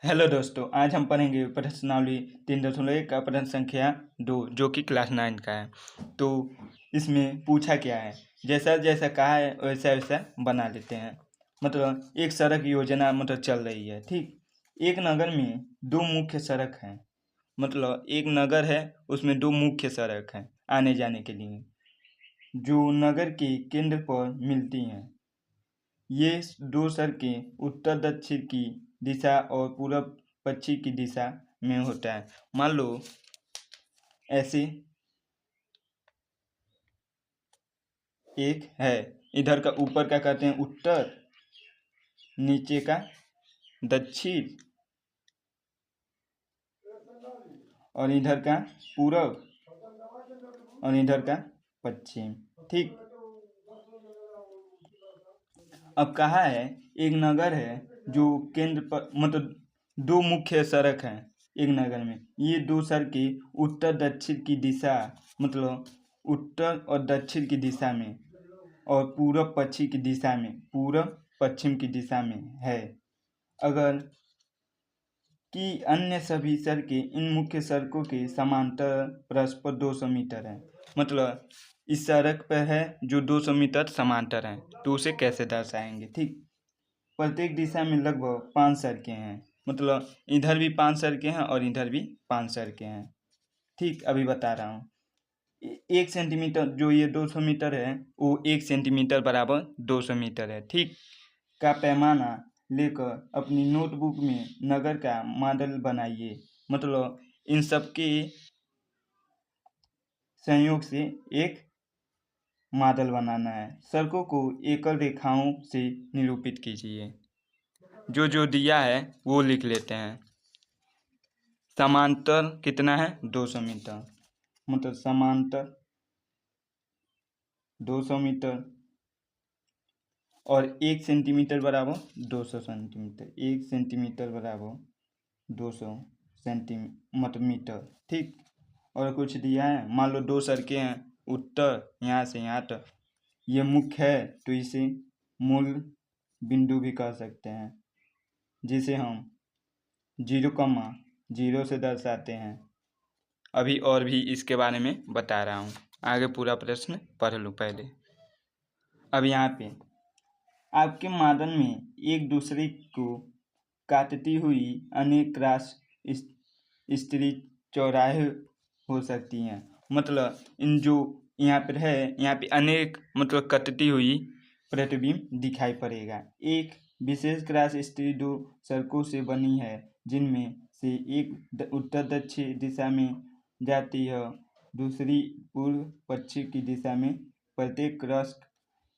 Hello दोस्तों, आज हम पढ़ेंगे प्रश्नावली 3.1 का प्रश्न संख्या 2 जो कि क्लास 9 का है। तो इसमें पूछा क्या है, जैसा जैसा कहा है वैसा वैसा बना लेते हैं। मतलब एक सड़क योजना चल रही है। ठीक, एक नगर में दो मुख्य सड़क हैं। मतलब एक नगर है, उसमें दो मुख्य सड़क हैं आने जाने के लिए, जो नगर के केंद्र पर मिलती हैं। ये दो सड़कें उत्तर दक्षिण की दिशा और पूरब पश्चिम की दिशा में होता है। मान लो ऐसे एक है, इधर का ऊपर का कहते हैं उत्तर, नीचे का दक्षिण और इधर का पूरब और इधर का पश्चिम। ठीक, अब कहा है एक नगर है जो केंद्र पर दो मुख्य सड़क हैं एक नगर में। ये दो सड़कें उत्तर दक्षिण की दिशा, मतलब उत्तर और दक्षिण की दिशा में और पूरब पश्चिम की दिशा में, पूरब पश्चिम की दिशा में है। अगर कि अन्य सभी सड़कें इन मुख्य सड़कों के समांतर परस्पर 200 मीटर है। मतलब इस सड़क पर है जो 200 मीटर समांतर है, तो उसे कैसे दर्शाएंगे। ठीक, प्रत्येक दिशा में लगभग 5 सड़कें हैं। मतलब इधर भी 5 सड़कें हैं और इधर भी 5 सड़कें हैं। ठीक, अभी बता रहा हूँ। 1 सेंटीमीटर, जो ये 200 मीटर है, वो 1 सेंटीमीटर बराबर 200 मीटर है। ठीक, का पैमाना लेकर अपनी नोटबुक में नगर का मॉडल बनाइए। मतलब इन सबके संयोग से एक मॉडल बनाना है। सड़कों को एकल रेखाओं से निरूपित कीजिए। जो जो दिया है वो लिख लेते हैं। समांतर कितना है, 200 मीटर। मतलब समांतर 200 मीटर और 1 सेंटीमीटर बराबर 200 सेंटीमीटर। 1 सेंटीमीटर बराबर 200 सेंटीमीटर मीटर। ठीक, और कुछ दिया है, मान लो दो सड़कें हैं, उत्तर यहाँ से यहाँ तक। ये मुख्य है तो इसे मूल बिंदु भी कह सकते हैं, जिसे हम 0,0 से दर्शाते हैं। अभी और भी इसके बारे में बता रहा हूँ, आगे पूरा प्रश्न पढ़ लो पहले। अब यहाँ पे आपके मॉडल में एक दूसरे को काटती हुई अनेक क्रॉस स्त्री चौराहे हो सकती हैं। मतलब इन जो यहाँ पर है, यहाँ पे अनेक कटती हुई प्रतिबिंब दिखाई पड़ेगा। एक विशेष क्रॉस स्त्री दो सड़कों से बनी है, जिनमें से एक उत्तर दक्षिण दिशा में जाती है, दूसरी पूर्व पश्चिम की दिशा में। प्रत्येक क्रॉस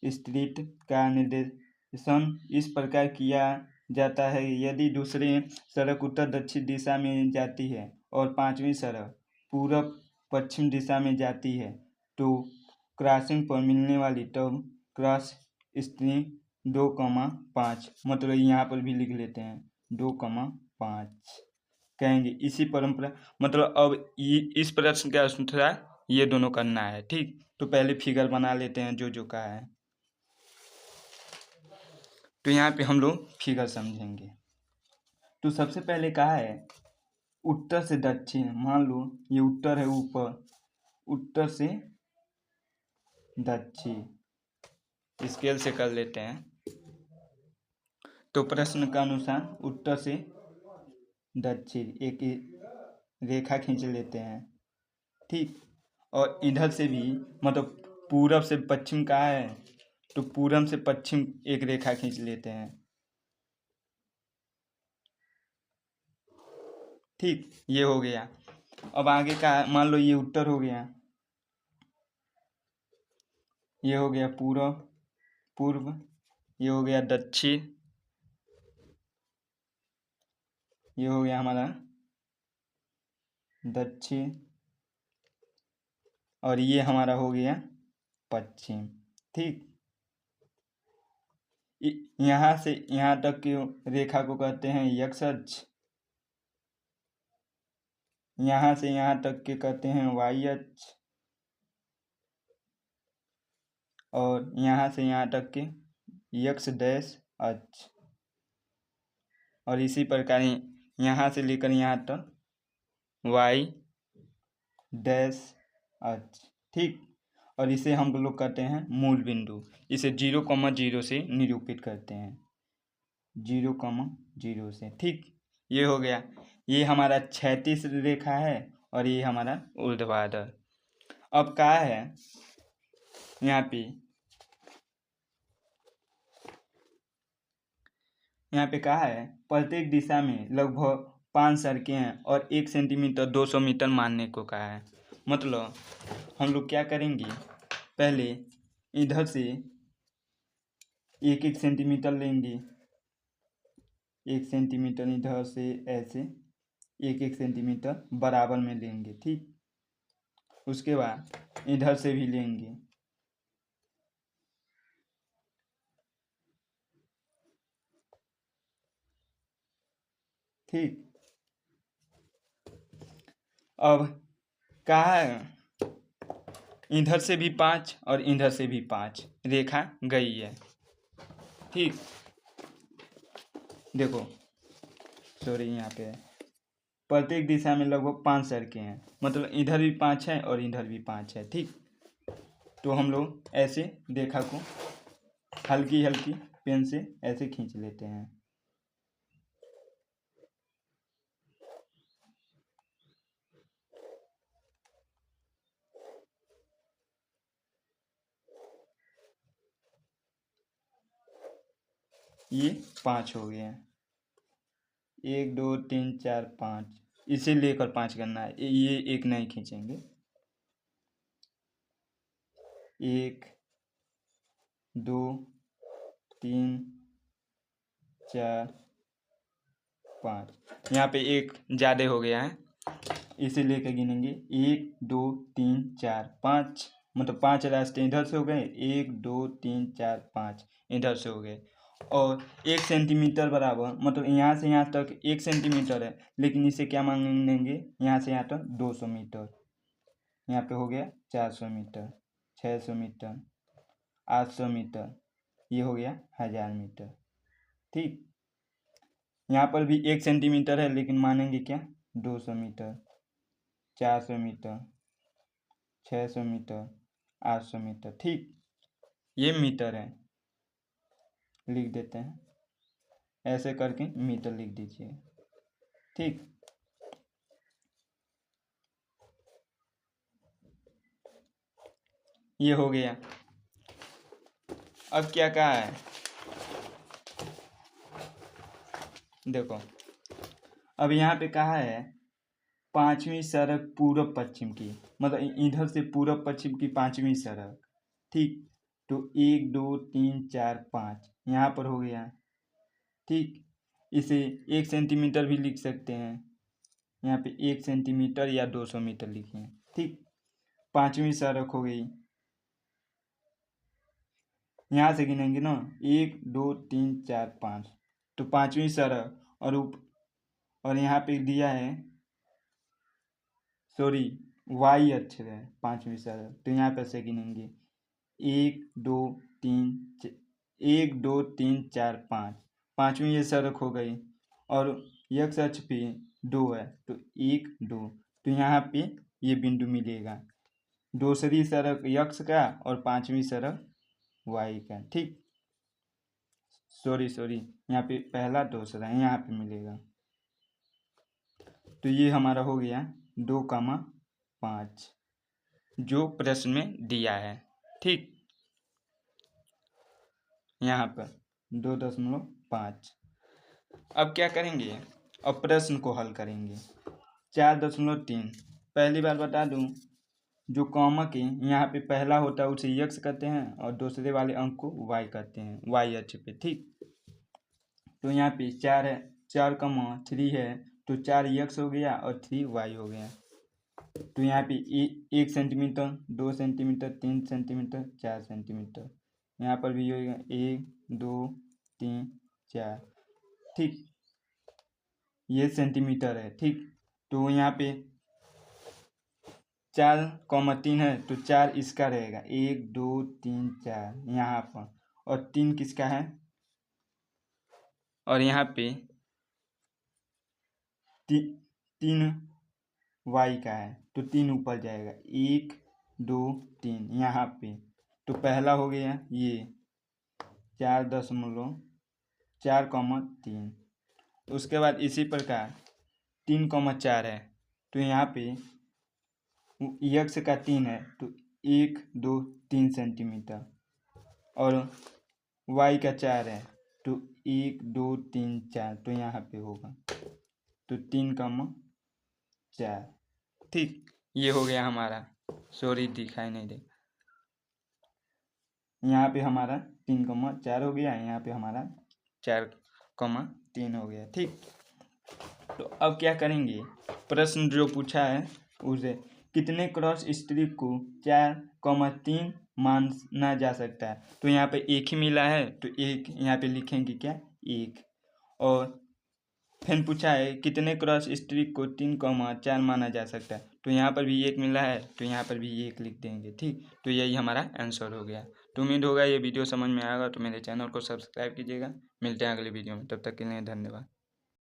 स्ट्रीट का निर्देशन इस प्रकार किया जाता है, यदि दूसरी सड़क उत्तर दक्षिण दिशा में जाती है और पांचवी सड़क पूरब पश्चिम दिशा में जाती है, तो क्रॉसिंग पर मिलने वाली टर्म क्रॉस स्ट्रीट 2,5, मतलब यहाँ पर भी लिख लेते हैं 2,5 कहेंगे। इसी परंपरा, मतलब अब इस प्रश्न के अनुसार ये दोनों करना है। ठीक, तो पहले फिगर बना लेते हैं जो जो कहा है। तो यहाँ पे हम लोग फिगर समझेंगे। तो सबसे पहले कहा है उत्तर से दक्षिण। मान लो ये उत्तर है, ऊपर उत्तर से दक्षिण स्केल से कर लेते हैं। तो प्रश्न के अनुसार उत्तर से दक्षिण एक रेखा खींच लेते हैं। ठीक, और इधर से भी, मतलब पूरब से पश्चिम कहा है, तो पूरब से पश्चिम एक रेखा खींच लेते हैं। ठीक, ये हो गया। अब आगे का मान लो ये उत्तर हो गया, ये हो गया पूर्व, ये हो गया दक्षिण, ये हो गया हमारा दक्षिण, और ये हमारा हो गया पश्चिम। ठीक, यहाँ से यहाँ तक की रेखा को कहते हैं x अक्ष, यहाँ से यहाँ तक के कहते हैं y अक्ष, और यहाँ से यहाँ तक के x डैश अक्ष। और इसी प्रकार यहाँ से लेकर यहाँ तक y डैश h, ठीक। और इसे हम लोग कहते हैं मूल बिंदु। इसे 0,0 से निरूपित करते हैं, 0,0 से, ठीक। ये हो गया। ये हमारा क्षैतिज रेखा है और ये हमारा ऊर्ध्वाधर। अब क्या है यहाँ पे क्या है, प्रत्येक दिशा में लगभग 5 सड़कें हैं और 1 सेंटीमीटर 200 मीटर मानने को कहा है। मतलब हम लोग क्या करेंगे, पहले इधर से 1-1 सेंटीमीटर लेंगे, 1 सेंटीमीटर इधर से ऐसे 1-1 सेंटीमीटर बराबर में लेंगे, ठीक। उसके बाद इधर से भी लेंगे, ठीक। अब कहा है इधर से भी 5 और इधर से भी 5 रेखा गई है, ठीक। देखो सॉरी, यहाँ पे प्रत्येक दिशा में लगभग 5 सड़कें हैं, मतलब इधर भी 5 है और इधर भी 5 है, ठीक। तो हम लोग ऐसे रेखा को हल्की हल्की पेन से ऐसे खींच लेते हैं। ये 5 हो गए हैं, 1 2 3 4 5, इसे लेकर 5 करना है, ये एक नहीं खींचेंगे। 1 2 3 4 5, यहाँ पे एक ज़्यादा हो गया है, इसे लेकर गिनेंगे 1 2 3 4 5, मतलब 5 रास्ते इधर से हो गए, 1 2 3 4 5 इधर से हो गए। और 1 सेंटीमीटर बराबर, मतलब यहाँ से यहाँ तक 1 सेंटीमीटर है, लेकिन इसे क्या मान लेंगे, यहाँ से यहाँ तक 200 मीटर, यहाँ पे हो गया 400 मीटर, 600 मीटर, 800 मीटर, ये हो गया 1000 मीटर, ठीक। यहाँ पर भी 1 सेंटीमीटर है, लेकिन मानेंगे क्या, 200 मीटर, 400 मीटर, 600 मीटर, 800 मीटर, ठीक। ये मीटर है, लिख देते हैं, ऐसे करके मीटर लिख दीजिए, ठीक। ये हो गया। अब क्या कहा है, देखो अब यहाँ पे कहा है 5वीं सड़क पूरब पश्चिम की, मतलब इधर से पूरब पश्चिम की 5वीं सड़क, ठीक। तो 1 2 3 4 5 यहाँ पर हो गया, ठीक। इसे 1 सेंटीमीटर भी लिख सकते हैं, यहाँ पे 1 सेंटीमीटर या 200 मीटर लिखें, ठीक। 5वीं सड़क हो गई, यहाँ से गिनेंगे ना, 1 2 3 4 5, तो 5वीं सड़क, और यहाँ पे दिया है, सॉरी वाई अक्षर है 5वीं सड़क, तो यहाँ पर से गिनेंगे 1 2 3 1 2 3 4 5, 5वीं ये सड़क हो गई। और यक्ष अक्ष पे 2 है, तो 1 2, तो यहाँ पे ये बिंदु मिलेगा, दूसरी सड़क यक्ष का और 5वीं सड़क वाई का, ठीक। सॉरी यहाँ पे पहला दूसरा है, यहाँ पे मिलेगा। तो ये हमारा हो गया 2,5 जो प्रश्न में दिया है, ठीक। यहाँ पर 2.5। अब क्या करेंगे, अब प्रश्न को हल करेंगे। 4.3, पहली बार बता दूं, जो कॉमक है यहाँ पे पहला होता है उसे यक्ष कहते हैं और दूसरे वाले अंक को वाई कहते हैं, वाई अक्ष पे, ठीक। तो यहाँ पे 4 है, 4,3 है, तो 4 यक्ष हो गया और 3 वाई हो गया। तो यहाँ पे 1 सेंटीमीटर, 2 सेंटीमीटर, 3 सेंटीमीटर, 4 सेंटीमीटर, यहाँ पर भी होगा 1 2 3 4, ठीक। ये सेंटीमीटर है, ठीक। तो यहाँ पे 4,3 है, तो 4 इसका रहेगा, 1 2 3 4 यहाँ पर, और 3 किसका है, और यहाँ पे तीन वाई का है तो 3 ऊपर जाएगा, 1 2 3 यहाँ पे। तो पहला हो गया ये 4.4,3। उसके बाद इसी प्रकार 3,4 है तो यहाँ पे यक्स का 3 है तो 1 2 3 सेंटीमीटर, और वाई का 4 है तो 1 2 3 4 तो यहाँ पे होगा तो 3,4। ठीक, ये हो गया हमारा, सॉरी दिखाई नहीं दे, यहाँ पे हमारा 3,4 हो गया, यहाँ पे हमारा 4,3 हो गया। ठीक, तो अब क्या करेंगे, प्रश्न जो पूछा है उसे कितने क्रॉस स्ट्रिप को 4,3 माना जा सकता है। तो यहाँ पे एक ही मिला है तो एक यहाँ पे लिखेंगे क्या, एक। और फिर पूछा है कितने क्रॉस स्ट्रिप को 3,4 माना जा सकता है। तो यहाँ पर भी एक मिला है तो यहाँ पर भी एक लिख देंगे। ठीक, तो यही हमारा आंसर हो गया। तो उम्मीद होगा ये वीडियो समझ में आएगा, तो मेरे चैनल को सब्सक्राइब कीजिएगा। मिलते हैं अगले वीडियो में, तब तक के लिए धन्यवाद।